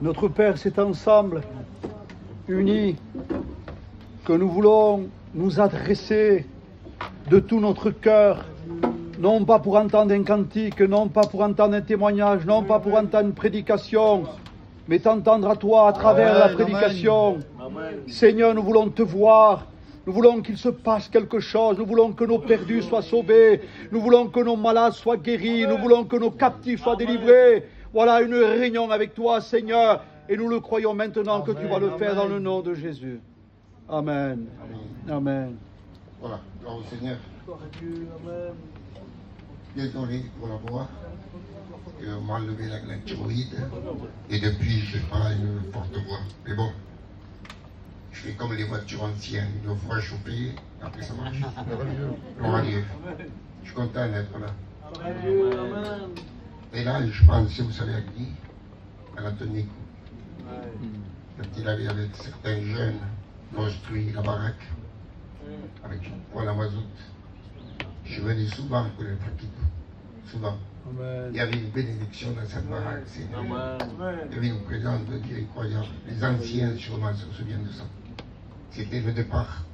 Notre Père, c'est ensemble, unis, que nous voulons nous adresser de tout notre cœur, non pas pour entendre un cantique, non pas pour entendre un témoignage, non pas pour entendre une prédication, mais t'entendre à toi à travers la prédication. Amen. Seigneur, nous voulons te voir. Nous voulons qu'il se passe quelque chose. Nous voulons que nos perdus soient sauvés. Nous voulons que nos malades soient guéris. Nous voulons que nos captifs soient délivrés. Voilà une réunion avec toi, Seigneur. Et nous le croyons maintenant que tu vas le faire dans le nom de Jésus. Amen. Amen. Voilà, gloire au Seigneur. Amen. Désolé pour la voix. On m'a enlevé la glande thyroïde. Et depuis, je n'ai pas une forte voix. Mais bon. Je fais comme les voitures anciennes, une fois chauffée, après ça marche. Gloire à Dieu. Je suis content d'être là. Et là, je pense, vous savez à qui? À la Tonique. Quand il avait avec certains jeunes construit la baraque, avec une poêle à mazout. Je venais souvent pour les pratiques. Souvent. Amen. Il y avait une bénédiction dans cette baraque. Il y avait une présence de Dieu incroyable. Les anciens, sûrement, se souviennent de ça. C'était le départ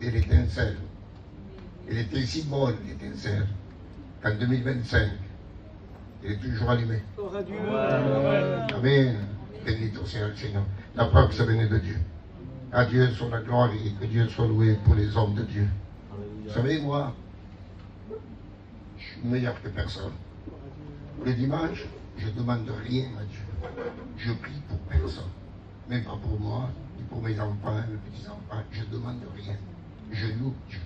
de l'étincelle. Elle était si bonne, l'étincelle, qu'en 2025, elle est toujours allumée. Amen. Béni au Seigneur. La preuve que ça venait de Dieu. À Dieu soit la gloire et que Dieu soit loué pour les hommes de Dieu. Vous savez, moi, je suis meilleur que personne. Le dimanche, je ne demande rien à Dieu. Je prie pour personne. Même pas pour moi, ni pour mes enfants, mes petits-enfants. Je ne demande rien. Je loue Dieu.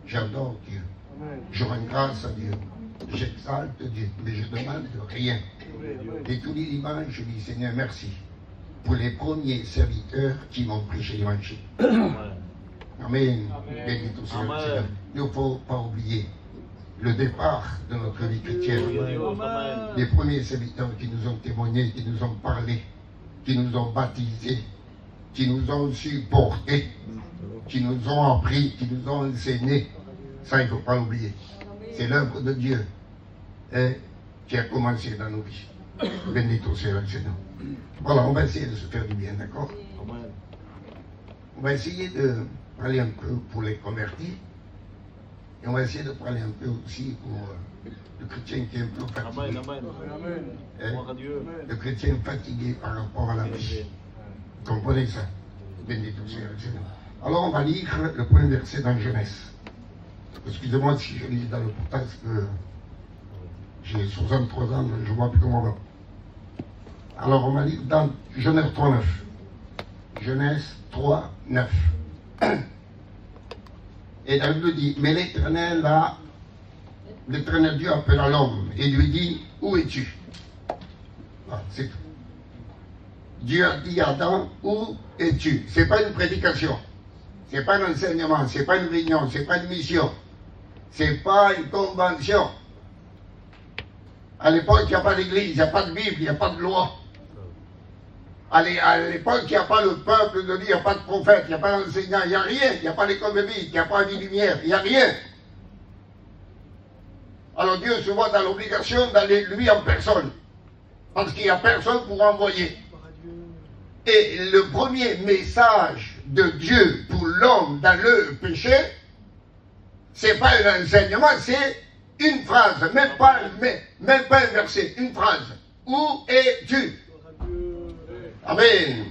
J'adore Dieu. Je rends grâce à Dieu. J'exalte Dieu. Mais je ne demande rien. Et tous les dimanches, je dis Seigneur, merci pour les premiers serviteurs qui m'ont prêché l'évangile. Amen. Béni au Seigneur. Il ne faut pas oublier le départ de notre vie chrétienne. Les premiers serviteurs qui nous ont témoigné, qui nous ont parlé, qui nous ont baptisés, qui nous ont supportés, qui nous ont appris, qui nous ont enseigné. Ça, il ne faut pas l'oublier. C'est l'œuvre de Dieu qui a commencé dans nos vies. Béni au Seigneur. Voilà, on va essayer de se faire du bien, d'accord? On va essayer de parler un peu pour les convertis. Et on va essayer de parler un peu aussi pour le chrétien qui est un peu fatigué. Le chrétien fatigué par rapport à la vie. Vous comprenez ça? Béni au Seigneur. Alors on va lire le premier verset dans Genèse. Excusez-moi si je lis dans le portail, parce que j'ai 63 ans, je ne vois plus comment on va. Alors on va lire dans Genèse 3, 9. Genèse 3, 9. Et David lui dit, mais l'Éternel Dieu appela l'homme et lui dit, où es-tu? Voilà, c'est tout. Dieu a dit à Adam, où es-tu? Ce n'est pas une prédication, ce n'est pas un enseignement, ce n'est pas une réunion, ce n'est pas une mission, ce n'est pas une convention. À l'époque, il n'y a pas d'église, il n'y a pas de Bible, il n'y a pas de loi. À l'époque, il n'y a pas le peuple de Dieu, il n'y a pas de prophète, il n'y a pas d'enseignant, il n'y a rien, il n'y a pas l'école de vie, il n'y a pas de lumière, il n'y a rien. Alors Dieu se voit dans l'obligation d'aller lui en personne, parce qu'il n'y a personne pour envoyer. Et le premier message de Dieu pour l'homme dans le péché, c'est pas un enseignement, c'est une phrase, même pas un verset, une phrase. Où es-tu? Amen.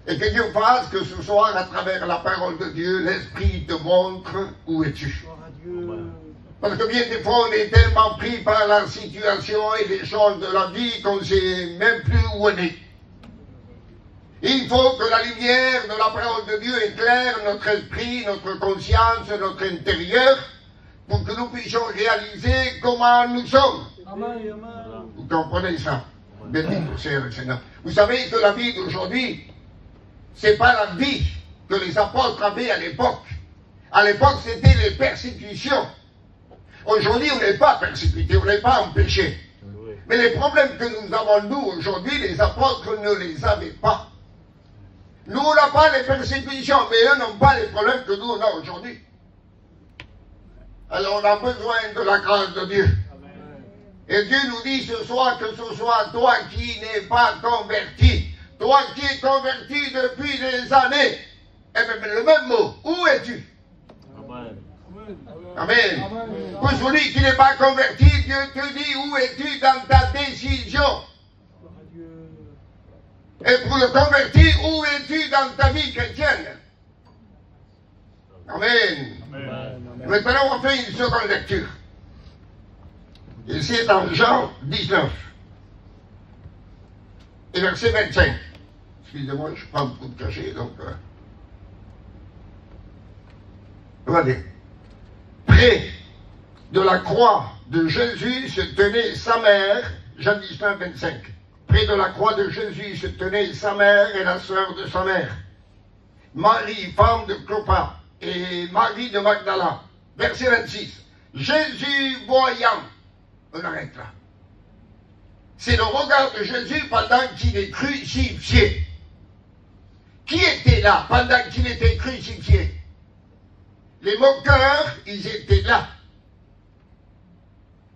Et que Dieu fasse que ce soir, à travers la parole de Dieu, l'Esprit te montre où es-tu. Parce que bien des fois, on est tellement pris par la situation et les choses de la vie qu'on ne sait même plus où on est. Il faut que la lumière de la parole de Dieu éclaire notre esprit, notre conscience, notre intérieur, pour que nous puissions réaliser comment nous sommes. Amen. Vous comprenez ça? Béni soit le Seigneur. Vous savez que la vie d'aujourd'hui, ce n'est pas la vie que les apôtres avaient à l'époque. À l'époque, c'était les persécutions. Aujourd'hui, on n'est pas persécuté, on n'est pas en péché. Mais les problèmes que nous avons, nous, aujourd'hui, les apôtres ne les avaient pas. Nous, on n'a pas les persécutions, mais eux n'ont pas les problèmes que nous, on a aujourd'hui. Alors, on a besoin de la grâce de Dieu. Et Dieu nous dit ce soir que ce soit toi qui n'es pas converti, toi qui es converti depuis des années. Et bien, le même mot, où es-tu? Amen. Amen. Pour celui qui n'est pas converti, Dieu te dit où es-tu dans ta décision. Et pour le converti, où es-tu dans ta vie chrétienne? Amen. Amen. Maintenant, on fait une seconde lecture. Et c'est dans Jean 19. Et verset 25. Excusez-moi, je prends beaucoup de cachet, donc... Regardez. Près de la croix de Jésus se tenait sa mère, Jean 19, 25. Près de la croix de Jésus se tenait sa mère et la sœur de sa mère, Marie, femme de Clopas, et Marie de Magdala. Verset 26. Jésus voyant, on arrête là. C'est le regard de Jésus pendant qu'il est crucifié. Qui était là pendant qu'il était crucifié? Les moqueurs, ils étaient là.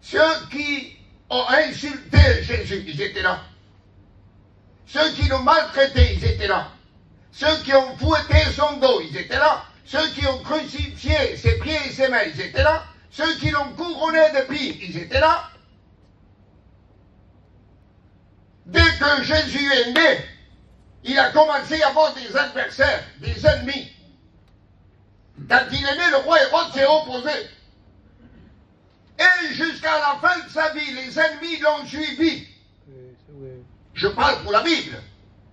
Ceux qui ont insulté Jésus, ils étaient là. Ceux qui l'ont maltraité, ils étaient là. Ceux qui ont fouetté son dos, ils étaient là. Ceux qui ont crucifié ses pieds et ses mains, ils étaient là. Ceux qui l'ont couronné d'épines, ils étaient là. Dès que Jésus est né, il a commencé à avoir des adversaires, des ennemis. Quand il est né, le roi Hérode s'est opposé. Et jusqu'à la fin de sa vie, les ennemis l'ont suivi. Je parle pour la Bible.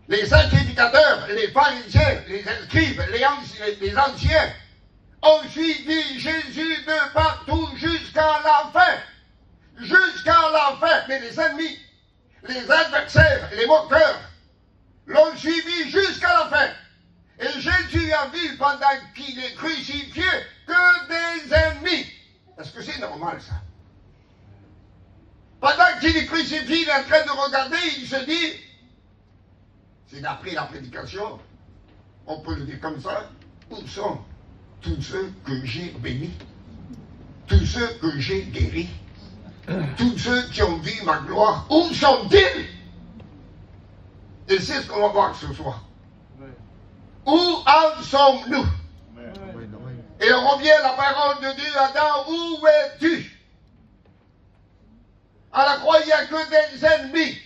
Les sacrificateurs, les pharisiens, les scribes, les anciens ont suivi Jésus de partout jusqu'à la fin. Jusqu'à la fin. Mais les ennemis, les adversaires, les moqueurs l'ont suivi jusqu'à la fin. Et Jésus a vu pendant qu'il est crucifié que des ennemis. Est-ce que c'est normal ça? Pendant qu'il est crucifié, il est en train de regarder, il se dit, c'est d'après la prédication, on peut le dire comme ça, où sont tous ceux que j'ai bénis, tous ceux que j'ai guéris, tous ceux qui ont vu ma gloire, où sont-ils? Et c'est ce qu'on va voir ce soir. Où en sommes-nous? Et on revient à la parole de Dieu, Adam, où es-tu? À la croix, il n'y a que des ennemis.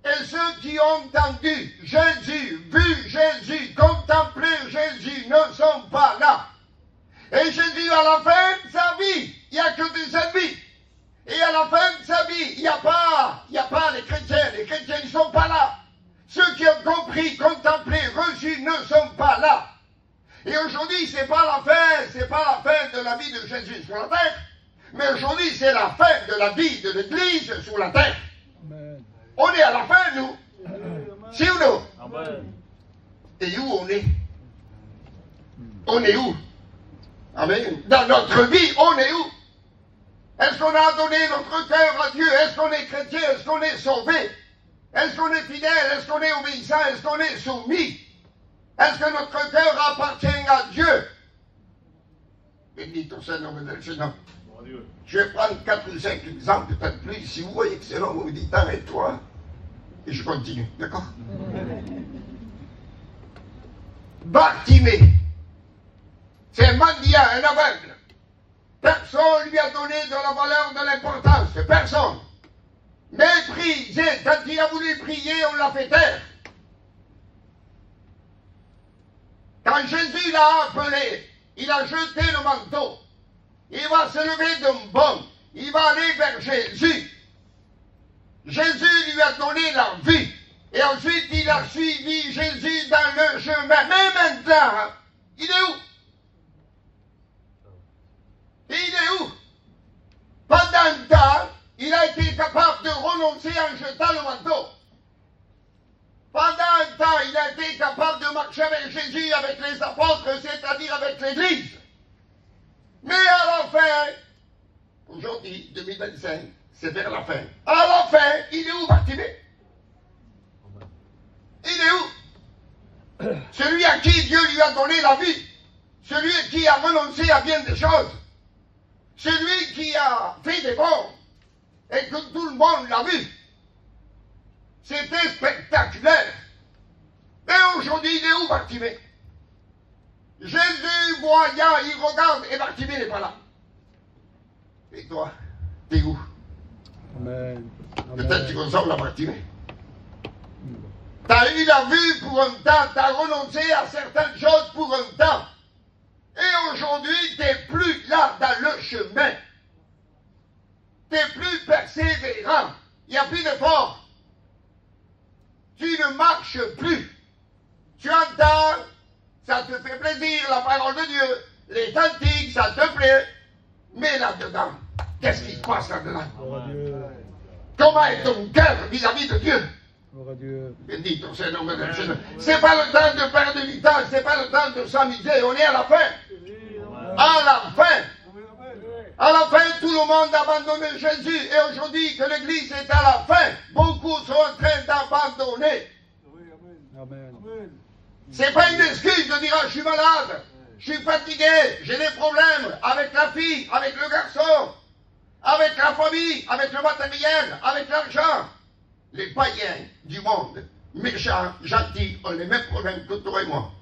Et ceux qui ont entendu Jésus, vu Jésus, contemplé Jésus, ne sont pas là. Et Jésus, à la fin de sa vie, il n'y a que des ennemis. Et à la fin de sa vie, il n'y a pas les chrétiens. Les chrétiens ne sont pas là. Ceux qui ont compris, contemplé, reçu ne sont pas là. Et aujourd'hui, c'est pas la fin de la vie de Jésus sur la terre. Mais aujourd'hui, c'est la fin de la vie de l'Église sur la terre. Amen. On est à la fin, nous. Si ou non? Amen. Et où on est? On est où? Amen. Dans notre vie, on est où? Est-ce qu'on a donné notre cœur à Dieu? Est-ce qu'on est chrétien? Est-ce qu'on est sauvé? Est-ce qu'on est fidèle? Est-ce qu'on est obéissant? Est-ce qu'on est soumis? Est-ce que notre cœur appartient à Dieu? Béni ton Seigneur, le Seigneur. Je vais prendre 4 ou 5 exemples, peut-être plus. Si vous voyez que c'est long, vous me dites arrête-toi. Et je continue, d'accord? Bartimée. C'est un mendiant, un aveugle. Personne ne lui a donné de la valeur, de l'importance. Personne. Méprisé. Quand il a voulu prier, on l'a fait taire. Quand Jésus l'a appelé, il a jeté le manteau. Il va se lever d'un bond. Il va aller vers Jésus. Jésus lui a donné la vie. Et ensuite, il a suivi Jésus dans le chemin. Mais maintenant, il est où? Il est où? Pendant le temps, il a été capable de renoncer en jetant le manteau. Pendant un temps, il a été capable de marcher avec Jésus, avec les apôtres, c'est-à-dire avec l'Église. Mais à la fin, aujourd'hui, 2025, c'est vers la fin. À la fin, il est où, Bartimée? Il est où? Celui à qui Dieu lui a donné la vie. Celui qui a renoncé à bien des choses. Celui qui a fait des bons. et que tout le monde l'a vu. C'était spectaculaire. Et aujourd'hui, il est où Bartimée? Jésus, voyant, il regarde et Bartimée n'est pas là. Et toi, t'es où? Amen. Peut-être tu ressembles à Bartimée. T'as eu la vue pour un temps, t'as renoncé à certaines choses pour un temps. Et aujourd'hui, t'es plus là dans le chemin. T'es plus persévérant. Il n'y a plus d'effort. Tu ne marches plus. Tu entends, ça te fait plaisir, la parole de Dieu. Les cantiques, ça te plaît. Mais là-dedans, qu'est-ce qui se passe là-dedans? Comment est ton cœur vis-à-vis de Dieu? Béni ton Seigneur, c'est pas le temps de perdre du temps, c'est pas le temps de s'amuser, on est à la fin. À la fin. À la fin, tout le monde a abandonné Jésus. Et aujourd'hui que l'Église est à la fin, beaucoup sont en train d'abandonner. C'est pas une excuse de dire ah, je suis malade, je suis fatigué, j'ai des problèmes avec la fille, avec le garçon, avec la famille, avec le matériel, avec l'argent. Les païens du monde, méchants, gentils, ont les mêmes problèmes que toi et moi.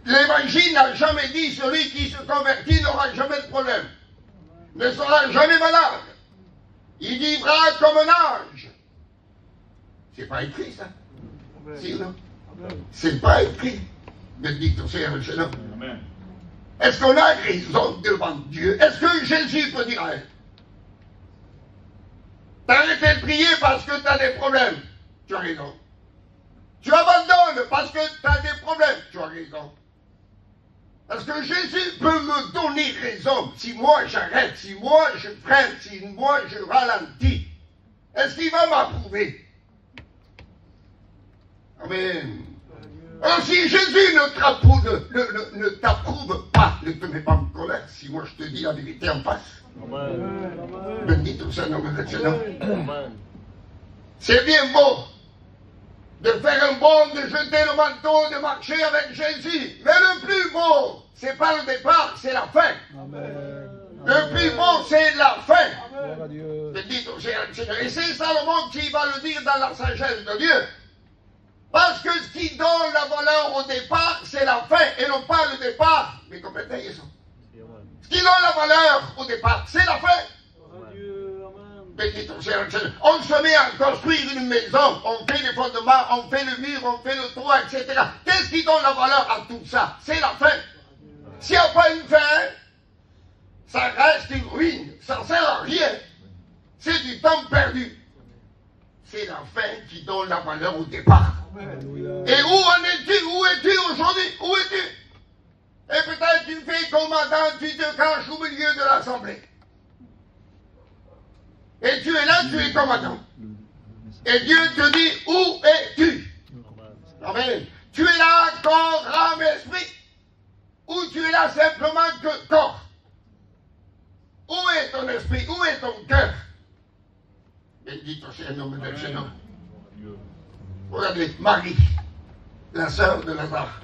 L'Évangile n'a jamais dit celui qui se convertit n'aura jamais de problème, ne sera jamais malade. Il vivra comme un ange. C'est pas écrit ça. Si, non? C'est pas écrit. Béni ton Seigneur le Seigneur. Est-ce qu'on a raison devant Dieu? Est-ce que Jésus peut dire à elle? T'as arrêté de prier parce que t'as des problèmes. Tu as raison. Tu abandonnes parce que t'as des problèmes. Tu as raison. Parce que Jésus peut me donner raison si moi j'arrête, si moi je freine, si moi je ralentis. Est-ce qu'il va m'approuver? Amen. Alors si Jésus ne t'approuve pas, ne te mets pas en colère si moi je te dis la vérité en face. Béni tout ça, non, c'est bien beau de faire un bond, de jeter le manteau, de marcher avec Jésus. Mais le plus beau, c'est pas le départ, c'est la fin. Amen. Le plus beau, c'est la fin. Béni tout ça. Et c'est Salomon qui va le dire dans la sagesse de Dieu. Parce que ce qui donne la valeur au départ, c'est la fin, et non pas le départ. Mais comprenez ça. Ce qui donne la valeur au départ, c'est la fin. On se met à construire une maison, on fait les fondements, on fait le mur, on fait le toit, etc. Qu'est-ce qui donne la valeur à tout ça? C'est la fin. S'il n'y a pas une fin, ça reste une ruine, ça ne sert à rien. C'est du temps perdu. C'est la fin qui donne la valeur au départ. Et où en es-tu? Où es-tu aujourd'hui? Où es-tu? Et peut-être tu fais commandant, tu te caches au milieu de l'assemblée. Et tu es là, tu es commandant. Et Dieu te dit, où es-tu? Amen. Tu es là, corps, âme, esprit. Ou tu es là simplement que corps. Où est ton esprit? Où est ton cœur? Béni ton Seigneur, nom de Seigneur. Regardez, Marie, la sœur de Lazare.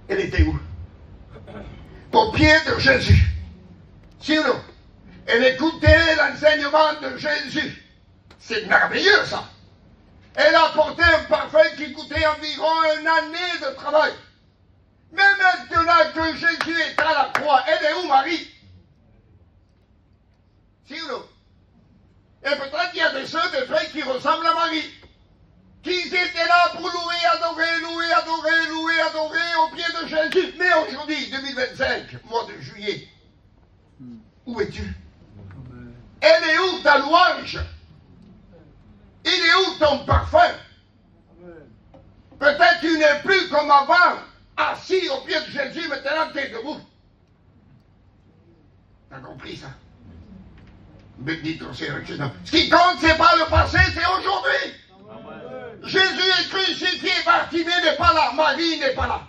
Elle était où? Au pied de Jésus. Si ou non? Elle écoutait l'enseignement de Jésus. C'est merveilleux ça. Elle a apporté un parfum qui coûtait environ une année de travail. Mais maintenant que Jésus est à la croix, elle est où Marie? Si ou non? Et peut-être qu'il y a des sœurs, des frères qui ressemblent à Marie. Qui étaient là pour louer, adorer au pied de Jésus. Mais aujourd'hui, 2025, mois de juillet, où es-tu? Elle est où ta louange? Il est où ton parfum? Peut-être tu n'es plus comme avant, assis au pied de Jésus, maintenant tu es debout. T'as compris ça? Béni ton Seigneur. Ce qui compte, c'est pas le passé, c'est aujourd'hui. Jésus est crucifié, Bartimée n'est pas là, Marie n'est pas là.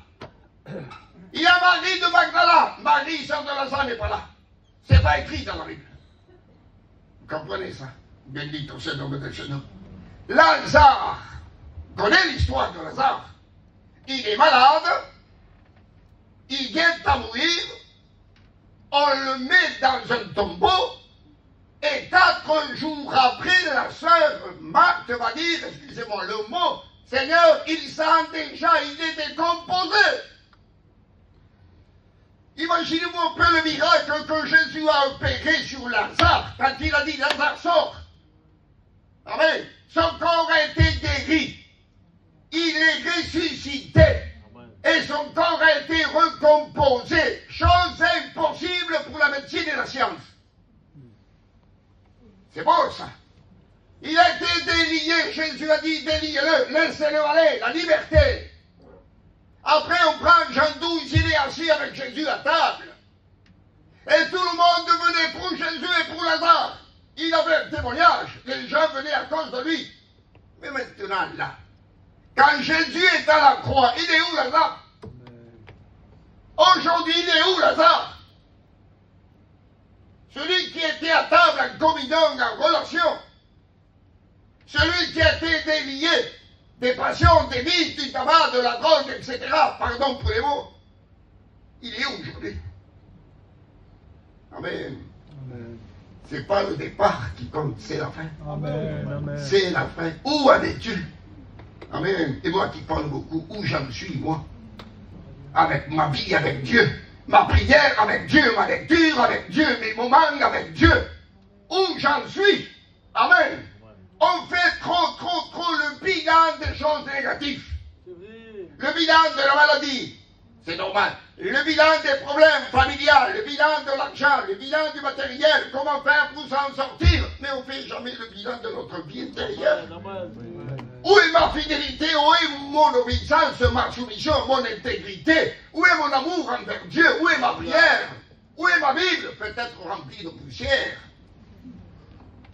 Il y a Marie de Magdala, Marie, sœur de Lazare, n'est pas là. C'est pas écrit dans la Bible. Vous comprenez ça? Béni ton Seigneur, béni Seigneur. Lazare, vous connaissez l'histoire de Lazare. Il est malade, il vient à mourir, on le met dans un tombeau, et 4 jours après, la sœur Marthe va dire, excusez-moi le mot, Seigneur, il sent déjà, il est décomposé. Imaginez-vous un peu le miracle que Jésus a opéré sur Lazare, quand il a dit, Lazare sort. Amen. Son corps a été guéri. Il est ressuscité. Et son corps a été recomposé. Chose impossible pour la médecine et la science. C'est beau ça. Il a été délié. Jésus a dit déliez-le, laissez-le aller, la liberté. Après on prend Jean 12, il est assis avec Jésus à table. Et tout le monde venait pour Jésus et pour Lazare. Il avait un témoignage. Les gens venaient à cause de lui. Mais maintenant là, quand Jésus est à la croix, il est où Lazare? Aujourd'hui, il est où Lazare? Celui qui était à table en communion, en relation. Celui qui a été délié des passions, des vices, du tabac, de la drogue, etc. Pardon pour les mots. Il est où aujourd'hui? Amen. Amen. C'est pas le départ qui compte, c'est la fin. Amen. C'est la fin. Où en es-tu? Amen. Et moi qui parle beaucoup, où j'en suis, moi? Avec ma vie, avec Dieu. Ma prière avec Dieu, ma lecture avec Dieu, mes moments avec Dieu. Où j'en suis? Amen. On fait trop le bilan des choses négatives. Le bilan de la maladie, c'est normal. Le bilan des problèmes familiales, le bilan de l'argent, le bilan du matériel, comment faire pour s'en sortir. Mais on ne fait jamais le bilan de notre vie intérieure. Où est ma fidélité? Où est mon obéissance, ma soumission, mon intégrité? Où est mon amour envers Dieu? Où est ma prière? Où est ma Bible? Peut-être remplie de poussière.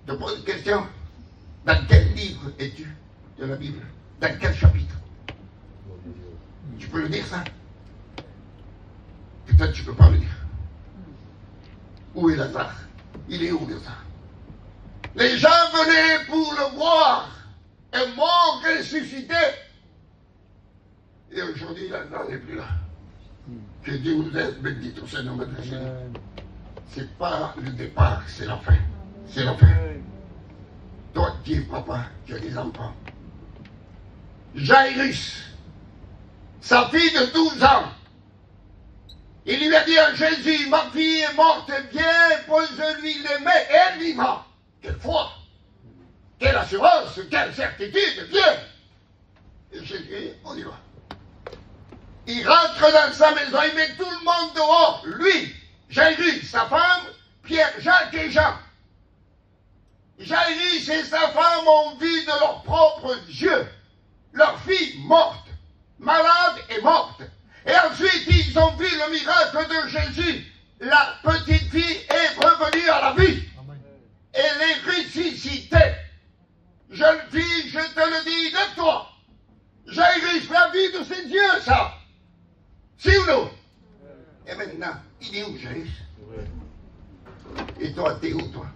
Je pose une question. Dans quel livre es-tu de la Bible? Dans quel chapitre? Tu peux le dire ça? Peut-être tu ne peux pas le dire. Où est Lazare? Il est où Lazare? Les gens venaient pour le voir. Un mort ressuscité. Et aujourd'hui, Lazare n'est plus là. Que Dieu vous aide, béni au Seigneur, notre Seigneur. C'est pas le départ, c'est la fin. C'est la fin. Toi qui es papa, tu as des enfants. Jairus, sa fille de 12 ans, il lui a dit à Jésus, ma fille est morte, viens, pose-lui les mains, et elle vivra. Quelle foi! Quelle assurance, quelle certitude, viens! Et Jésus, on y va. Il rentre dans sa maison, il met tout le monde dehors. Lui, Jairus, sa femme, Pierre, Jacques et Jean. Jairus et sa femme ont vu de leurs propres yeux leur fille morte, malade et morte. Et ensuite, ils ont vu le miracle de Jésus. La petite fille est revenue à la vie. Elle est ressuscitée. Jeune fille, je te le dis de toi. Jairus l'a vu de ses yeux, ça. Si ou non? Et maintenant, il est où, Jairus? Et toi, t'es où, toi?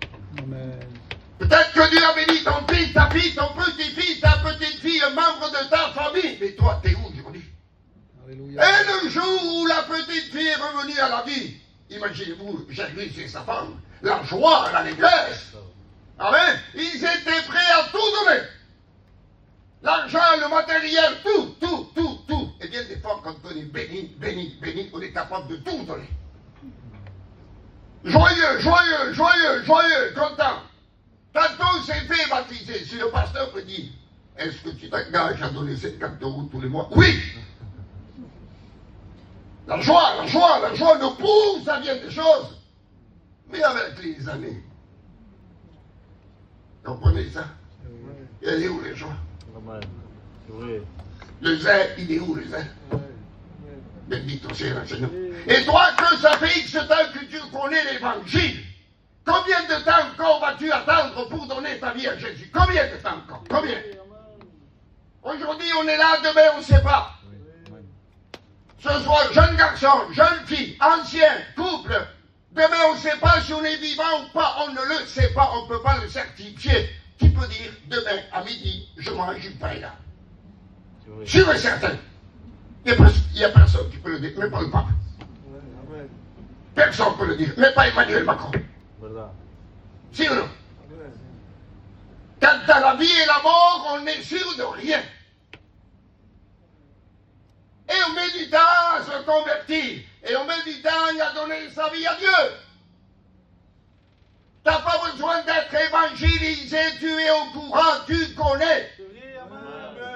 Peut-être que Dieu a béni ton fils, ta fille, ton petit-fils, ta petite-fille, un membre de ta famille. Mais toi, t'es où aujourd'hui? Alléluia. Et le jour où la petite fille est revenue à la vie, imaginez-vous, Jairus et sa femme, la joie, l'allégresse. Amen. Ils étaient prêts à tout donner. L'argent, le matériel, tout. Et bien des fois, quand on est béni, on est capable de tout donner. Joyeux, content. Quand on s'est fait baptiser, si le pasteur me dit, est-ce que tu t'engages à donner 50 € tous les mois? Oui. La joie nous pousse à bien des choses. Mais avec les années, comprenez ça? Elle est où les joies? Le zèle, il est où le zèle? Béni au Seigneur. Et toi, que ça fait X temps que tu connais l'évangile, combien de temps encore vas-tu attendre pour donner ta vie à Jésus? Combien de temps encore? Combien? Aujourd'hui, on est là, demain, on ne sait pas. Ce soir, jeune garçon, jeune fille, ancien, couple, demain, on ne sait pas si on est vivant ou pas, on ne le sait pas, on ne peut pas le certifier. Qui peut dire, demain, à midi, je mange une paille là? Sûr et certain. Il n'y a personne qui peut le dire, même pas le pape. Personne ne peut le dire, mais pas Emmanuel Macron. Si ou non? Quant à la vie et la mort, on n'est sûr de rien. Et on met du temps à se convertir. Et on met du temps à donner sa vie à Dieu. Tu n'as pas besoin d'être évangélisé, tu es au courant, tu connais.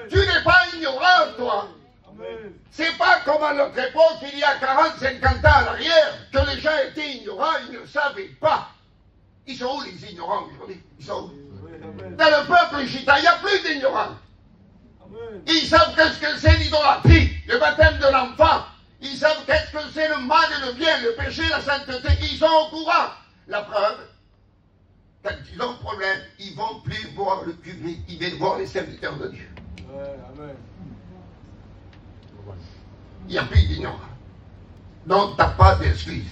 Tu n'es pas ignorant, toi. C'est pas comme à notre époque, il y a 40, 50 ans à l'arrière, que les gens étaient ignorants, ils ne savaient pas. Ils sont où les ignorants aujourd'hui? Ils sont où? Dans le peuple gitan, il n'y a plus d'ignorants. Ils savent qu'est-ce que c'est l'idolâtrie, le baptême de l'enfant. Ils savent qu'est-ce que c'est le mal et le bien, le péché, la sainteté. Ils sont au courant. La preuve, quand ils ont un problème, ils ne vont plus voir le curé, ils viennent voir les serviteurs de Dieu. Il n'y a plus d'ignorants. Donc, tu n'as pas d'excuses.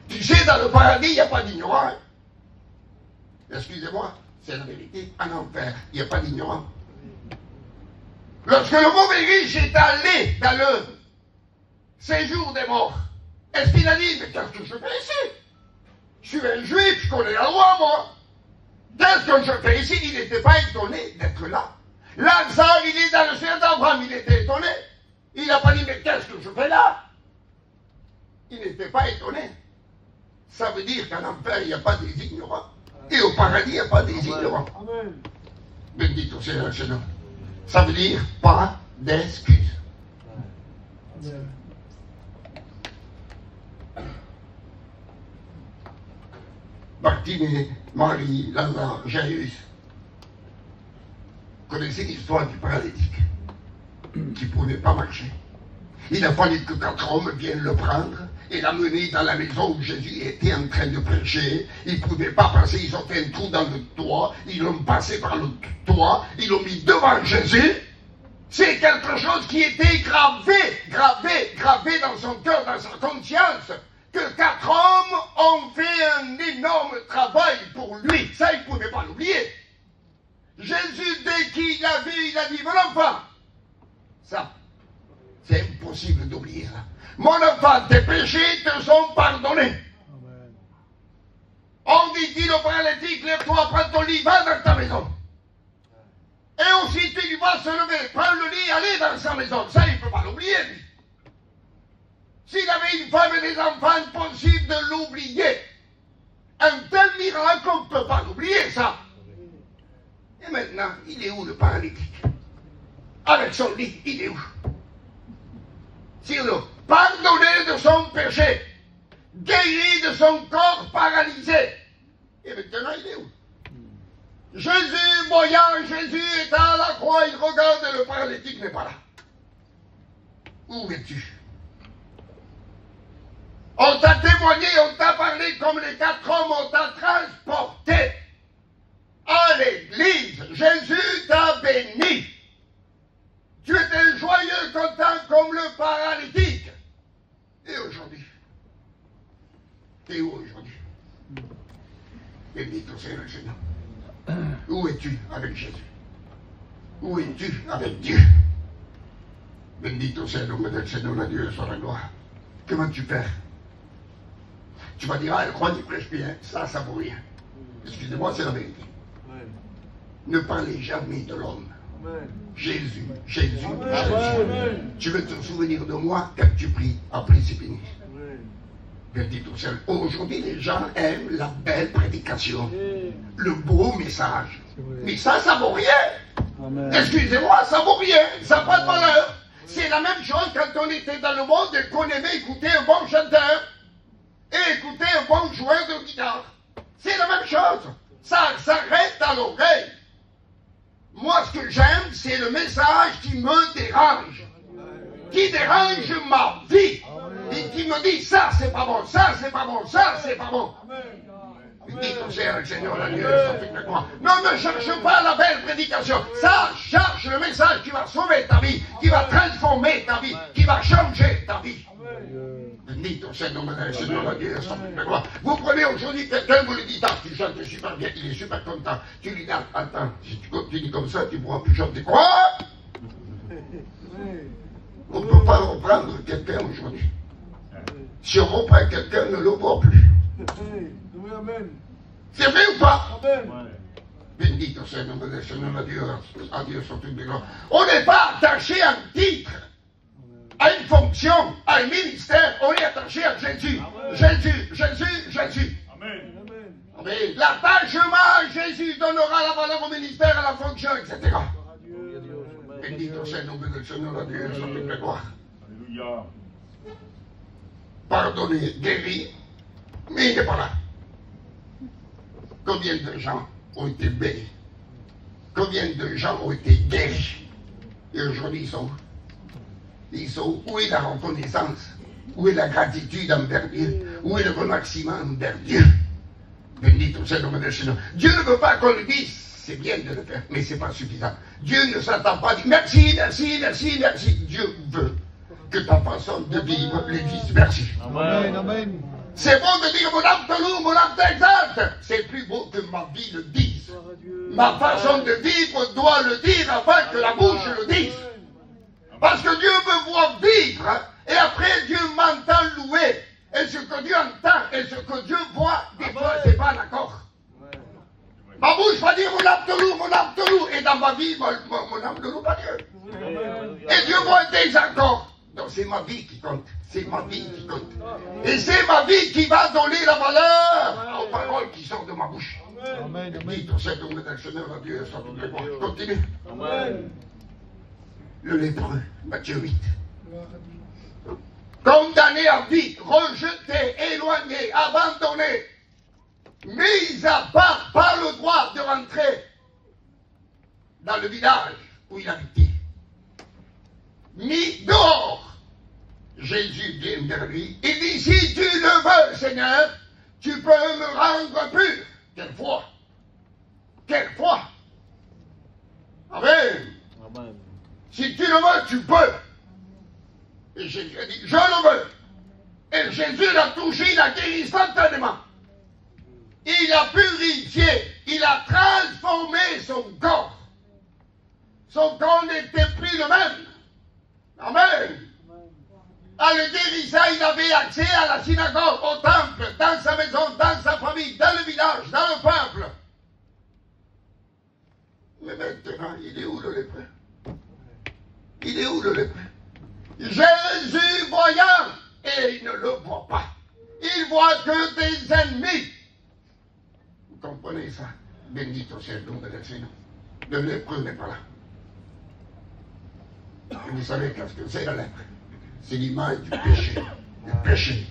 Tu sais, dans le paradis, il n'y a pas d'ignorants. Hein? Excusez-moi, c'est la vérité. En enfer, il n'y a pas d'ignorants. Lorsque le mauvais riche est allé dans le séjour des morts, est-ce qu'il a dit, mais qu'est-ce que je fais ici? Je suis un juif, je connais la loi, moi. Qu'est-ce que je fais ici? Il n'était pas étonné d'être là. Lazare, il est dans le ciel d'Abraham, il était étonné. Il n'a pas dit, mais qu'est-ce que je fais là? Il n'était pas étonné. Ça veut dire qu'en enfer, il n'y a pas des ignorants. Et au paradis, il n'y a pas des ignorants. Bendit au Seigneur chez nous. Ça veut dire pas d'excuses. Bartimée, Marie, Lazare, Jairus. Vous connaissez l'histoire du paralytique qui ne pouvait pas marcher. Il a fallu que 4 hommes viennent le prendre et l'amener dans la maison où Jésus était en train de prêcher. Ils ne pouvaient pas passer, ils ont fait un trou dans le toit, ils l'ont passé par le toit, ils l'ont mis devant Jésus. C'est quelque chose qui était gravé dans son cœur, dans sa conscience, que 4 hommes ont fait un énorme travail pour lui. Ça, il ne pouvait pas l'oublier. Jésus, dès qu'il l'a vu, il a dit, mon enfant, ça, c'est impossible d'oublier ça. Mon enfant, tes péchés te sont pardonnés. Amen. On dit au paralytique, lève-toi, prends ton lit, va dans ta maison. Et aussitôt il va se lever, prends le lit, allez dans sa maison. Ça, il ne peut pas l'oublier, lui. S'il avait une femme et des enfants, impossible de l'oublier. Un tel miracle, on ne peut pas l'oublier, ça. Et maintenant, il est où le paralytique? Avec son lit, il est où? Sur le pardonné de son péché, guéri de son corps paralysé. Et maintenant, il est où? Jésus, voyant Jésus est à la croix, il regarde et le paralytique n'est pas là. Où es-tu? On t'a témoigné, on t'a parlé comme les 4 hommes, on t'a transporté à l'église. Jésus t'a béni. Tu étais joyeux, content comme le paralytique. Et aujourd'hui? T'es où aujourd'hui? Béni au Seigneur. Où es-tu avec Jésus? Où es-tu avec Dieu? Bendito sea el nombre del Señor, a Dieu soit la gloire. Que vas-tu faire? Tu vas dire, ah, elle croit qu'il prêche bien. Ça vaut rien. Excusez-moi, c'est la vérité. Amen. Ne parlez jamais de l'homme. Jésus, Jésus, Amen. Jésus. Amen. Tu veux te souvenir de moi quand tu pries, après c'est fini. Bendito sea. Aujourd'hui, les gens aiment la belle prédication, le beau message. Mais ça vaut rien. Excusez-moi, ça vaut rien. Ça n'a pas de valeur. C'est la même chose quand on était dans le monde et qu'on aimait écouter un bon chanteur et écouter un bon joueur de guitare. C'est la même chose. Ça reste à l'oreille. Moi, ce que j'aime, c'est le message qui me dérange. Qui dérange ma vie. Et qui me dit, ça c'est pas bon, ça c'est pas bon, ça c'est pas bon. Dites au Seigneur, la Dieu, non, ne cherche pas la belle prédication. Ça, cherche le message qui va sauver ta vie, qui va transformer ta vie, qui va changer ta vie. Dites au Seigneur, la Dieu, vous prenez aujourd'hui quelqu'un, vous lui dites, ah, tu chantes super bien, il est super content. Tu lui dis, attends, si tu continues comme ça, tu ne pourras plus chanter. Quoi? On ne peut pas reprendre quelqu'un aujourd'hui. Si on ne voit pas quelqu'un, ne le voit plus. C'est vrai ou pas? Béni ton Seigneur, à Dieu soit toute gloire. On n'est pas attaché à un titre, à une fonction, à un ministère. On est attaché à Jésus. Jésus, Jésus, Jésus. Amen. L'attachement à Jésus donnera la valeur au ministère, à la fonction, etc. Béni ton Seigneur, à Dieu soit toute gloire. Alléluia. Pardonné, guéri, mais il n'est pas là. Combien de gens ont été bénis? Combien de gens ont été guéris? Et aujourd'hui, ils sont où? Ils sont où? Où est la reconnaissance? Où est la gratitude envers Dieu? Où est le remerciement envers Dieu? Béni ton Seigneur, Dieu ne veut pas qu'on le dise. C'est bien de le faire, mais ce n'est pas suffisant. Dieu ne s'attend pas à dire merci, merci, merci, merci. Dieu veut que ta façon de vivre lui dise merci. Amen, amen. C'est beau de dire mon âme te loue, mon âme t'exalte. C'est plus beau que ma vie le dise. Ma façon de vivre doit le dire afin que la bouche le dise. Parce que Dieu me voit vivre et après Dieu m'entend louer. Et ce que Dieu entend et ce que Dieu voit, des fois, c'est pas d'accord. Ma bouche va dire mon âme te loue, mon âme te loue. Et dans ma vie, mon âme ne loue pas Dieu. Et Dieu voit un désaccord. Donc c'est ma vie qui compte. C'est ma vie qui compte. Et c'est ma vie qui va donner la valeur aux paroles qui sortent de ma bouche. Amen. Dites au Seigneur, à Dieu, sans toutes les voix. Continue. Amen. Le lépreux, Matthieu 8. Condamné à vie, rejeté, éloigné, abandonné, mis à part par le droit de rentrer dans le village où il habitait. Mis dehors. Jésus vient vers lui. Il dit, si tu le veux, Seigneur, tu peux me rendre pur. Quelle foi! Quelle foi! Amen. Amen. Si tu le veux, tu peux. Et Jésus a dit, je le veux. Et Jésus l'a touché, il a guéri instantanément. Il a purifié, il a transformé son corps. Son corps n'était plus le même. Amen. En le guérissant, il avait accès à la synagogue, au temple, dans sa maison, dans sa famille, dans le village, dans le peuple. Mais maintenant, il est où le lépreux? Il est où le lépreux? Jésus voyant, et il ne le voit pas. Il voit que des ennemis. Vous comprenez ça? Béni au ciel, nom de Seigneur. Le lépreux n'est pas là. Et vous savez qu'est-ce que c'est la lèpre? C'est l'image du péché. Du péché.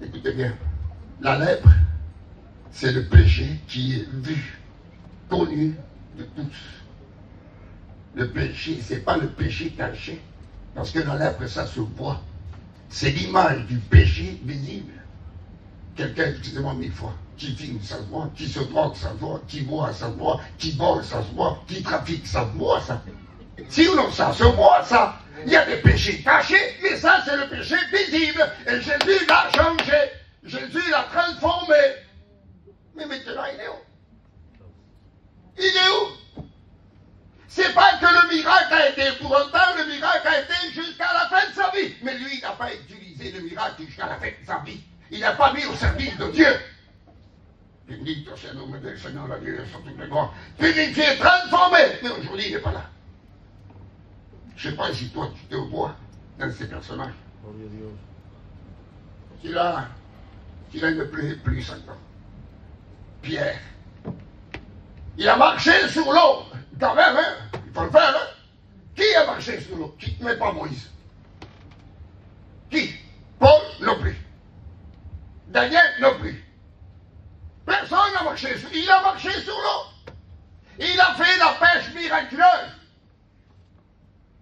Écoutez bien. La lèpre, c'est le péché qui est vu, connu de tous. Le péché, c'est pas le péché caché. Parce que la lèpre, ça se voit. C'est l'image du péché visible. Quelqu'un, excusez-moi 1000 fois, qui filme, ça se voit, qui se drogue, ça se voit, qui boit, ça se voit, qui vole, ça se voit, qui trafique, ça se voit, ça. Si ou non, ça se voit, ça. Il y a des péchés cachés, mais ça, c'est le péché visible. Et Jésus l'a changé. Jésus l'a transformé. Mais maintenant, il est où? Il est où? C'est pas que le miracle a été pour autant, le miracle a été jusqu'à la fin de sa vie. Mais lui, il n'a pas utilisé le miracle jusqu'à la fin de sa vie. Il n'a pas mis au service de Dieu. Béni ton Seigneur, le Seigneur, la Dieu, sur toutes les gloires. Purifié, transformé. Mais aujourd'hui, il n'est pas là. Je ne sais pas si toi, tu te vois dans ces personnages. Qu'il a ne plaît plus encore. Pierre. Il a marché sur l'eau. Quand même, hein? Il faut le faire, hein? Qui a marché sur l'eau? Qui? Mais pas Moïse. Qui? Paul non plus. Daniel non plus. Personne n'a marché sur l'eau. Il a marché sur l'eau. Il a fait la pêche miraculeuse.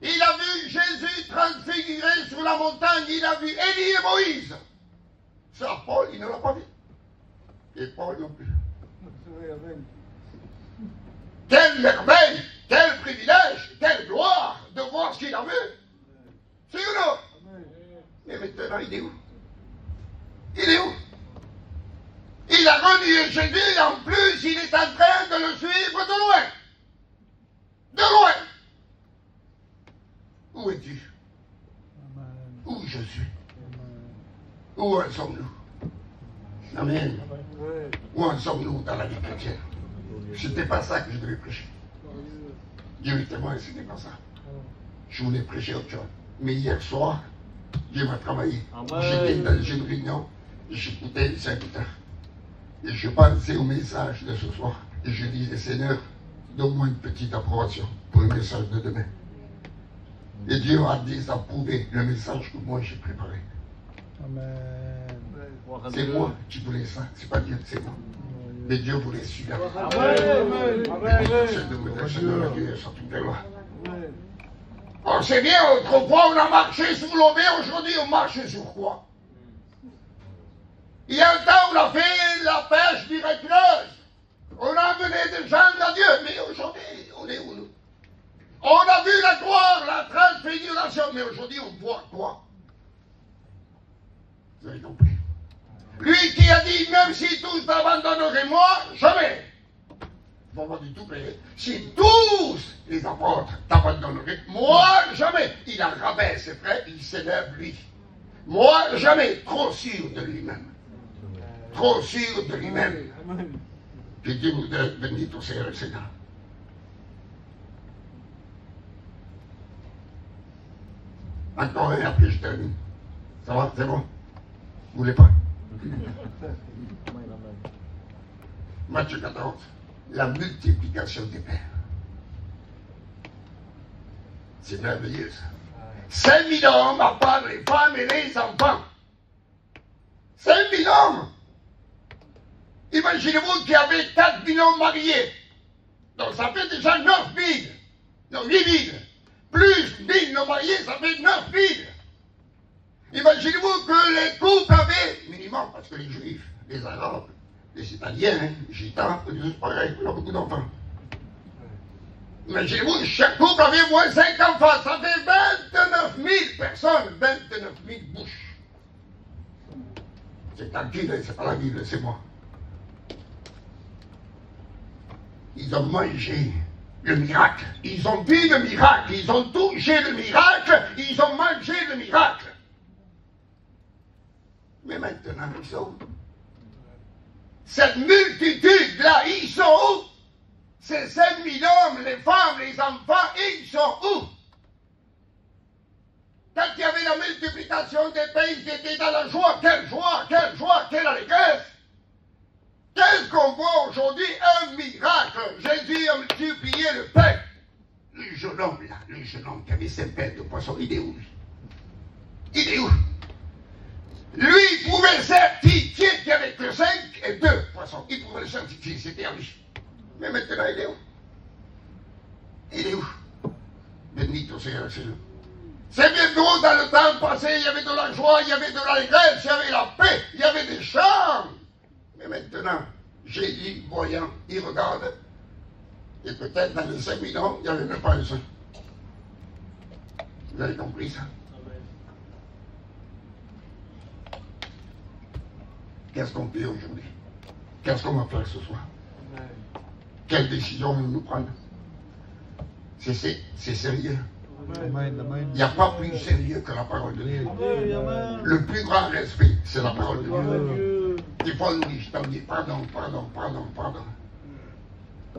Il a vu Jésus transfiguré sur la montagne. Il a vu Élie et Moïse. Ça, Paul, il ne l'a pas vu. Et Paul non plus. Quelle merveille, quel privilège, quelle gloire de voir ce qu'il a vu. C'est ou non? Mais maintenant, il est où? Il est où? Il a renié Jésus et en plus, il est en train de le suivre de loin. De loin. Où es-tu? Où je suis? Où en sommes-nous? Amen. Où en sommes-nous dans la vie chrétienne? C'était pas ça que je devais prêcher. Dieu est témoin, c'était pas ça. Je voulais prêcher autre chose. Mais hier soir, Dieu m'a travaillé. J'étais dans une réunion, j'écoutais les serviteurs. Et je pensais au message de ce soir. Et je disais, Seigneur, donne-moi une petite approbation pour le message de demain. Et Dieu a désapprouvé le message que moi j'ai préparé. Amen. C'est moi qui voulais ça, c'est pas Dieu, c'est moi. Mais Dieu voulait celui-là. On sait bien, autrefois on a marché sous l'eau, mais aujourd'hui on marche sur quoi? Il y a un temps on a fait la pêche miraculeuse. On a amené des gens à Dieu, mais aujourd'hui, on est où nous? On a vu la gloire, la transfiguration, mais aujourd'hui on voit quoi? Vous avez compris? Lui qui a dit, même si tous t'abandonneraient moi, jamais. Il ne faut pas du tout payer. Si tous les apôtres t'abandonneraient, moi, jamais. Il a rabaisse ses frères, il s'élève lui. Moi, jamais. Trop sûr de lui-même. Trop sûr de lui-même. Que Dieu vous bénisse au Seigneur le Seigneur. Encore un, après je termine. Ça va, c'est bon? Vous voulez pas? Matthieu 14, la multiplication des pères. C'est merveilleux ça. 5000 hommes à part les femmes et les enfants. 5000 hommes. Imaginez-vous qu'il y avait 4000 hommes mariés. Donc ça fait déjà 9000. Non, 8000. Plus 1000 non mariés, ça fait 9000. Imaginez-vous que les couples avaient, minimum, parce que les Juifs, les Arabes, les Italiens, les Gitans, c'est pareil, on a beaucoup d'enfants. Imaginez-vous, chaque couple avait au moins 5 enfants, ça fait 29 000 personnes, 29 000 bouches. C'est calculé, c'est pas la Bible, c'est moi. Ils ont mangé le miracle, ils ont vu le miracle, ils ont touché le miracle, ils ont mangé le miracle. Mais maintenant, ils sont où? Cette multitude-là, ils sont où? Ces 5000 hommes, les femmes, les enfants, ils sont où? Quand il y avait la multiplication des pays, ils étaient dans la joie, quelle allégresse! Qu'est-ce qu'on voit aujourd'hui? Un miracle! Jésus a multiplié le pain. Le jeune homme là, le jeune homme qui avait 5 pains de poisson, il est où lui? Il est où? Lui, il pouvait certifier qu'il n'y avait que 5 et 2 poissons. Il pouvait le certifier, c'était à lui. Mais maintenant, il est où? Il est où? Béni au Seigneur, Seigneur. C'est bien gros dans le temps passé, il y avait de la joie, il y avait de l'allégresse, il y avait la paix, il y avait des chants. Mais maintenant, Jésus, voyant, il regarde. Et peut-être dans les 5000 ans, il n'y avait même pas un seul. Vous avez compris ça? Qu'est-ce qu'on fait aujourd'hui? Qu'est-ce qu'on va faire ce soir? Quelle décision nous prendre? C'est sérieux. Il n'y a pas plus sérieux que la parole de Dieu. Le plus grand respect, c'est la parole de Dieu. Des fois, nous, les gitans, on dit pardon.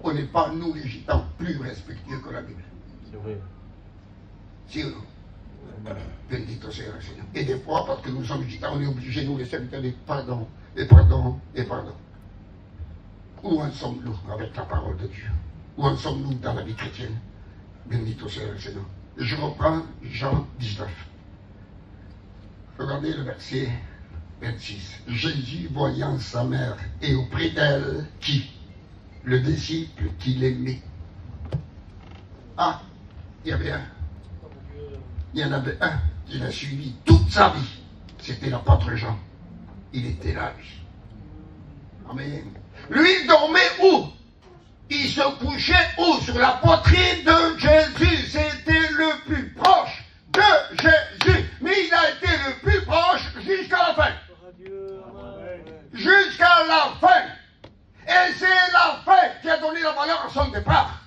On n'est pas, nous, les gitans, plus respectueux que la Bible. C'est vrai. Si ou non? Béni au Seigneur. Et des fois, parce que nous sommes gitans, on est obligés, nous, les serviteurs, de pardon. Où en sommes-nous avec la parole de Dieu? Où en sommes-nous dans la vie chrétienne? Béni au Seigneur. Et je reprends Jean 19. Regardez le verset 26. Jésus, voyant sa mère et auprès d'elle, qui? Le disciple qu'il aimait. Ah, il y en avait un qui l'a suivi toute sa vie. C'était l'apôtre Jean. Il était là, lui. Amen. Lui, il dormait où? Il se couchait où? Sur la poitrine de Jésus. C'était le plus proche de Jésus. Mais il a été le plus proche jusqu'à la fin. Jusqu'à la fin. Et c'est la fin qui a donné la valeur à son départ.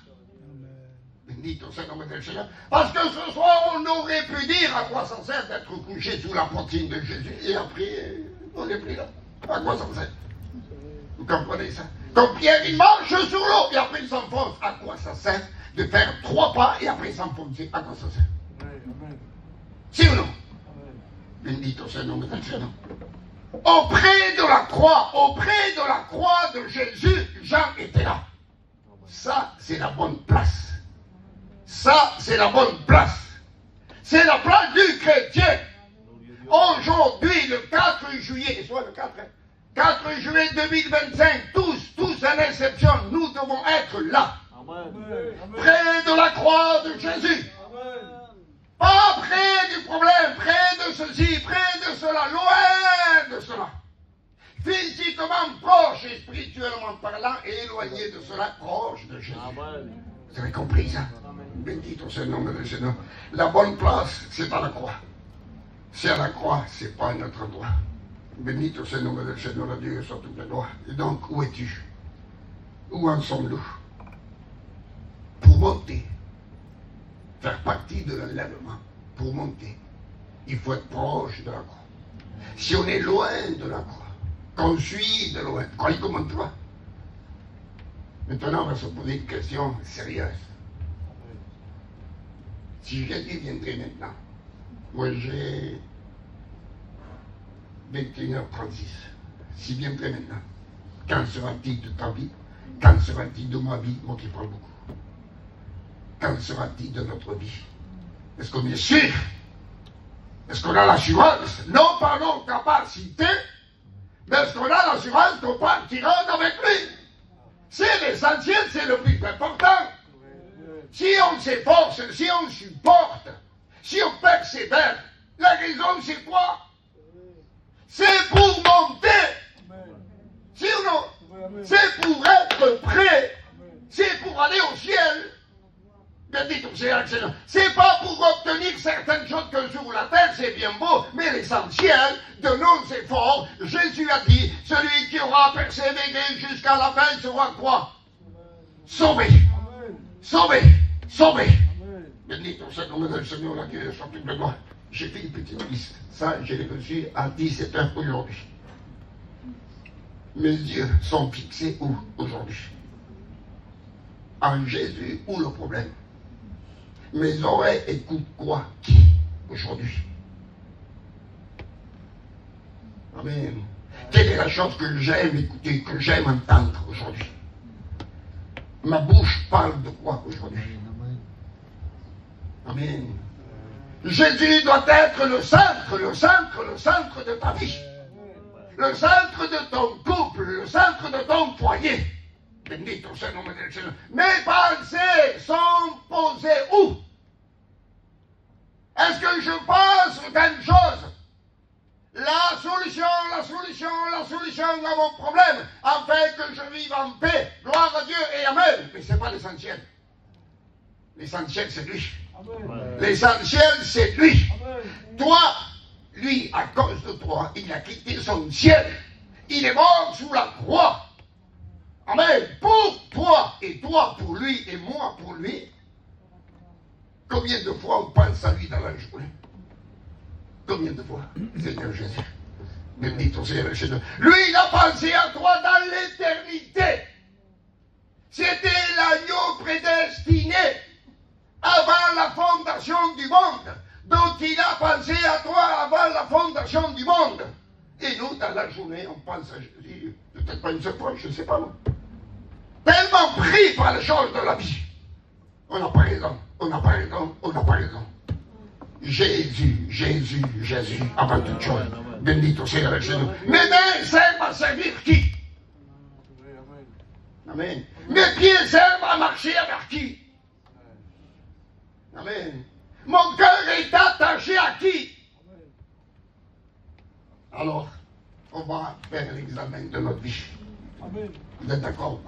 Béni Bendito sea el nombre del Seigneur. Parce que ce soir, on aurait pu dire à quoi ça sert d'être couché sous la poitrine de Jésus. Et après, on n'est plus là. À quoi ça sert? Vous comprenez ça? Comme Pierre, il marche sur l'eau et après il s'enfonce. À quoi ça sert de faire 3 pas et après s'enfoncer? À quoi ça sert? Si ou non? Bendito sea el nombre del Seigneur. Auprès de la croix de Jésus, Jean était là. Ça, c'est la bonne place. Ça, c'est la bonne place. C'est la place du chrétien. Aujourd'hui, le 4 juillet, soit le 4 juillet 2025, tous à l'exception, nous devons être là. Près de la croix de Jésus. Pas près du problème, près de ceci, près de cela, loin de cela. Physiquement proche et spirituellement parlant, et éloigné de cela, proche de Jésus. Vous avez compris ça? Bendito sea el nombre del Seigneur. La bonne place, c'est à la croix. C'est à la croix, c'est pas à notre endroit. Bendito sea el nombre del Seigneur, à Dieu soit toute la gloire. Et donc, où es-tu? Où en sommes-nous? Pour monter, faire partie de l'enlèvement, pour monter, il faut être proche de la croix. Si on est loin de la croix, qu'on suit de loin, croyez comment toi. Maintenant, on va se poser une question sérieuse. Si Jésus viendrait maintenant, moi j'ai 21h36, s'il viendrait maintenant, quand sera-t-il de ta vie? Quand sera-t-il de ma vie? Moi qui parle beaucoup. Quand sera-t-il de notre vie? Est-ce qu'on est sûr? Est-ce qu'on a l'assurance? Non pas nos capacités, mais est-ce qu'on a l'assurance qu'on partira avec lui? C'est l'essentiel, c'est le plus important. Si on s'efforce, si on supporte, si on persévère, la raison c'est quoi? C'est pour monter. Si ou non? C'est pour être prêt. C'est pour aller au ciel. C'est pas pour obtenir certaines choses que sur la terre, c'est bien beau, mais l'essentiel de nos efforts, Jésus a dit, celui qui aura persévéré jusqu'à la fin sera quoi? Sauvé. Sauvé. Sauvé. Bendito sea el nombre del Seigneur, la Dieu soit toute la gloire. J'ai fait une petite liste. Ça, je l'ai reçu à 17h aujourd'hui. Mes yeux sont fixés où aujourd'hui? En Jésus ou le problème? Mes oreilles écoutent quoi? Qui aujourd'hui? Amen. Quelle est la chose que j'aime écouter, que j'aime entendre aujourd'hui? Ma bouche parle de quoi aujourd'hui? Amen. Jésus doit être le centre de ta vie. Le centre de ton couple, le centre de ton foyer. Bendito sea el nombre del Seigneur. Mes pensées sont posées où? Est-ce que je pense d'une chose? La solution à mon problème, afin que je vive en paix. Gloire à Dieu et amen. Mais ce n'est pas l'essentiel. L'essentiel, c'est lui. L'essentiel, c'est lui. Toi, lui, à cause de toi, il a quitté son ciel. Il est mort sous la croix. Amen. Pour toi, et toi pour lui, et moi pour lui. Combien de fois on pense à lui dans la journée? Combien de fois? Seigneur Jésus. Bendito sea el Seigneur. Lui, il a pensé à toi dans l'éternité. C'était l'agneau prédestiné avant la fondation du monde. Donc il a pensé à toi avant la fondation du monde. Et nous, dans la journée, on pense à Jésus. Peut-être pas une seule fois, je ne sais pas. Non. Tellement pris par les choses de la vie. On n'a pas raison. Jésus, avant toute chose. Bendito sea el Seigneur. Mes mains servent à servir qui? Amen. Mes pieds servent à marcher avec qui? Amen. Mon cœur est attaché à qui? Alors, on va faire l'examen de notre vie. Amen. Vous êtes d'accord?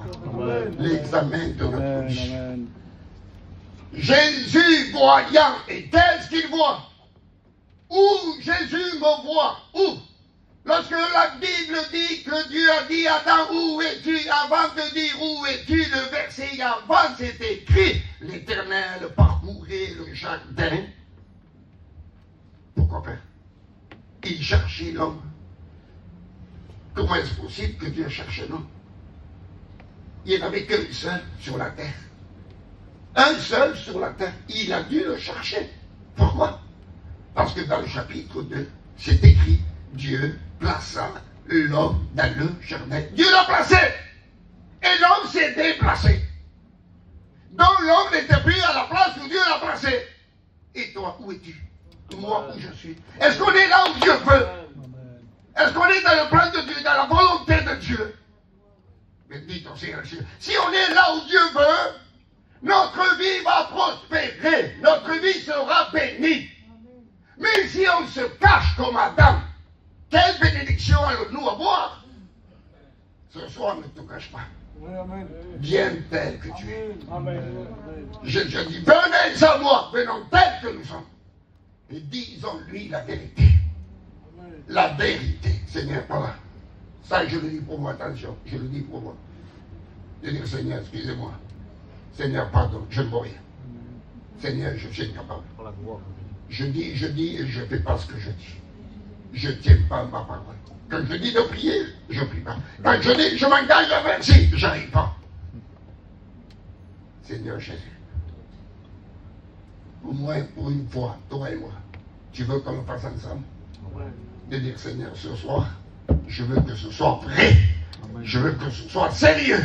L'examen de notre vie. Amen. Jésus voyant, et qu'est-ce qu'il voit? Où Jésus me voit? Où? Lorsque la Bible dit que Dieu a dit Adam, où es-tu? Avant de dire où es-tu, le verset avant, c'est écrit, l'Éternel parcourait le jardin. Pourquoi pas? Il cherchait l'homme. Comment est-ce possible que Dieu cherchait l'homme? Il n'y en avait qu'un seul sur la terre. Un seul sur la terre. Il a dû le chercher. Pourquoi? Parce que dans le chapitre 2, c'est écrit, Dieu plaça l'homme dans le jardin. Dieu l'a placé. Et l'homme s'est déplacé. Donc l'homme n'était plus à la place où Dieu l'a placé. Et toi, où es-tu? Moi, où je suis? Est-ce qu'on est là où Dieu veut? Est-ce qu'on est dans le plan de Dieu, dans la volonté de Dieu? Béni ton Seigneur. Si on est là où Dieu veut, notre vie va prospérer. Notre vie sera bénie. Mais si on se cache comme Adam, quelle bénédiction allons-nous avoir? Ce soir, ne te cache pas. Viens tel que tu es. Je dis, venez à moi, venons tel que nous sommes. Et disons-lui la vérité. La vérité, Seigneur, voilà. Ça, je le dis pour moi, attention, je le dis pour moi. Je dis, Seigneur, excusez-moi. Seigneur, pardon, je ne vois rien. Seigneur, je suis incapable. Je dis et je ne fais pas ce que je dis. Je ne tiens pas ma parole. Quand je dis de prier, je ne prie pas. Quand je dis je m'engage à faire ci, je n'arrive pas. Seigneur Jésus, au moins pour une fois, toi et moi, tu veux qu'on le fasse ensemble? De dire, Seigneur, ce soir, je veux que ce soit vrai. Je veux que ce soit sérieux.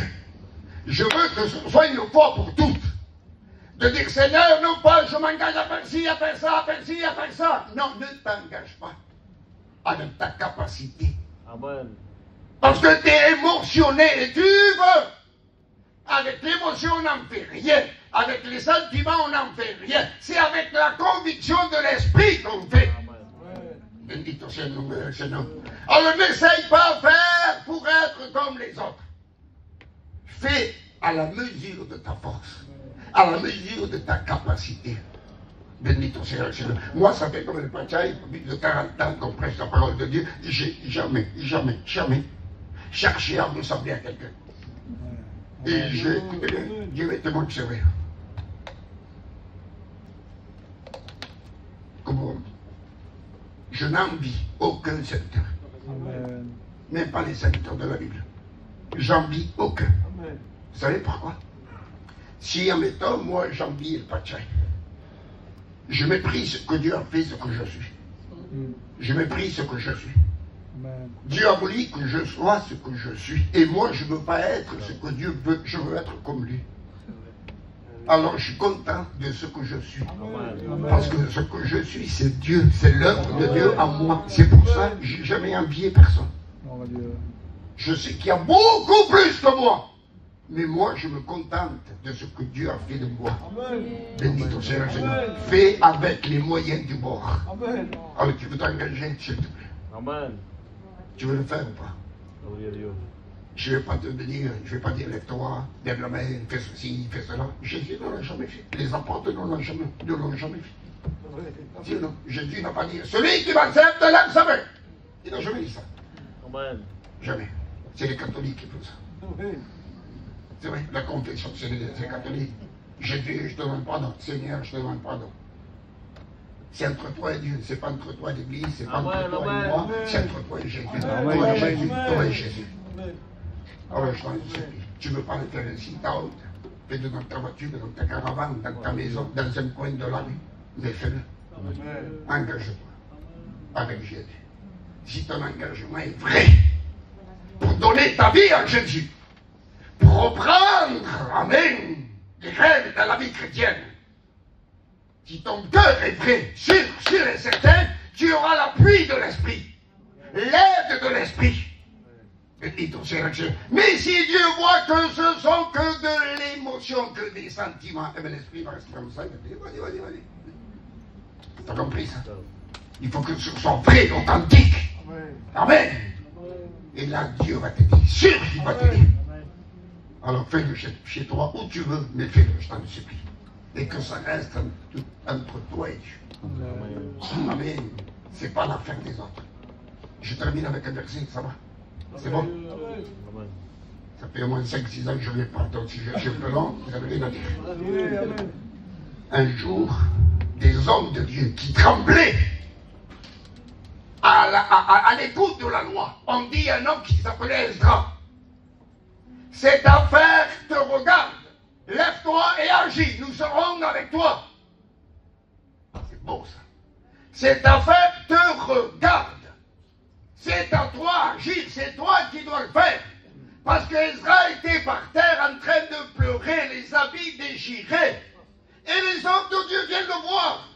Je veux que ce soit une fois pour toutes. De dire, Seigneur, non pas, je m'engage à faire ci, à faire ça, à faire ci, à faire ça. Non, ne t'engage pas avec ta capacité. Amen. Parce que tu es émotionné et tu veux. Avec l'émotion, on n'en fait rien. Avec les sentiments, on n'en fait rien. C'est avec la conviction de l'esprit qu'on fait. Bendit soit le nom de Seigneur. Alors n'essaye pas de faire pour être comme les autres. Fais à la mesure de ta force, à la mesure de ta capacité. Béni ton Seigneur. Moi, ça fait comme le Pachaï, depuis de 40 ans qu'on prêche la parole de Dieu, j'ai jamais cherché à ressembler à quelqu'un. Et Dieu est témoin de ce vrai. Comment? Je n'envie aucun serviteur. Même pas les serviteurs de la Bible. J'envie aucun. Amen. Vous savez pourquoi? Si, admettons, moi, j'envie le Pachaï, je méprise ce que Dieu a fait, ce que je suis. Je méprise ce que je suis. Dieu a voulu que je sois ce que je suis. Et moi, je ne veux pas être ce que Dieu veut. Je veux être comme lui. Alors, je suis content de ce que je suis. Parce que ce que je suis, c'est Dieu. C'est l'œuvre de Dieu en moi. C'est pour ça que je n'ai jamais envié personne. Je sais qu'il y a beaucoup plus que moi. Mais moi, je me contente de ce que Dieu a fait de moi. Béni ton Seigneur. Fais avec les moyens du bord. Alors, tu veux t'engager, s'il te plaît. Amen. Tu veux le faire ou pas? Gloria a Dios. Je ne vais pas te dire, je ne vais pas dire, lève-toi, lève la main, fais ceci, fais cela. Jésus ne l'a jamais fait. Les apôtres ne l'ont jamais fait. Sinon, Jésus n'a pas dit, celui qui m'accepte, lève sa main. Il n'a jamais dit ça. Amen. Jamais. C'est les catholiques qui font ça. C'est vrai, la confession, c'est les catholiques. Jésus, je te demande pardon. Seigneur, je te demande pardon. C'est entre toi et Dieu, c'est pas entre toi et l'Église, c'est pas entre toi et moi, c'est entre toi et Jésus. Toi et Jésus, toi et Jésus. Alors je t'en supplie, tu veux pas le faire ainsi, t'as honte. Fais-le dans ta voiture, dans ta caravane, dans ta maison, dans un coin de la rue. Mais fais-le. Engage-toi avec Jésus. Si ton engagement est vrai, pour donner ta vie à Jésus, pour reprendre, amen, les rêves de la vie chrétienne, si ton cœur est vrai, sûr et certain, tu auras l'appui de l'Esprit, l'aide de l'Esprit. Mais si Dieu voit que ce sont que de l'émotion, que des sentiments, et bien l'Esprit va rester comme ça, il va dire, vas-y. T'as compris ça? Il faut que ce soit vrai, authentique. Amen. Et là, Dieu va t'aider. Sûr qu'il va t'aider. Alors fais-le chez toi, où tu veux, mais fais-le, je t'en supplie. Et que ça reste entre toi et Dieu. Amen. C'est pas l'affaire des autres. Je termine avec un verset, ça va? C'est bon? Ça fait au moins 5-6 ans que je ne l'ai pas, donc si je suis un peu long, vous avez rien à dire. Un jour, des hommes de Dieu qui tremblaient à l'écoute de la loi, ont dit à un homme qui s'appelait Esdras, cette affaire te regarde, lève-toi et agis, nous serons avec toi. C'est beau ça. Cette affaire te regarde. C'est à toi d'agir, c'est toi qui dois le faire. Parce qu'Ezra était par terre en train de pleurer, les habits déchirés. Et les hommes de Dieu viennent le voir.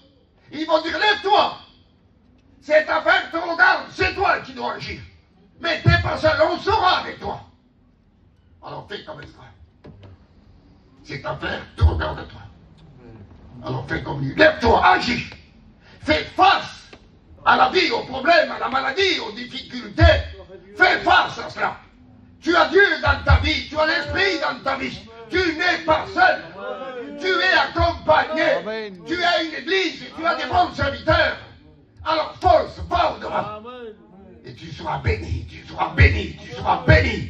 Ils vont dire, lève-toi. Cette affaire te regarde, c'est toi qui dois agir. Mais t'es pas seul, on sera avec toi. Alors fais comme Ezra. Cette affaire te regarde toi. Alors fais comme lui. Lève-toi, agis. Fais face à la vie, aux problèmes, à la maladie, aux difficultés. Fais face à cela. Tu as Dieu dans ta vie, tu as l'Esprit dans ta vie. Tu n'es pas seul. Tu es accompagné. Tu as une église, tu as des bons serviteurs. Alors force, va au-devant. Et tu seras béni, tu seras béni, tu seras béni.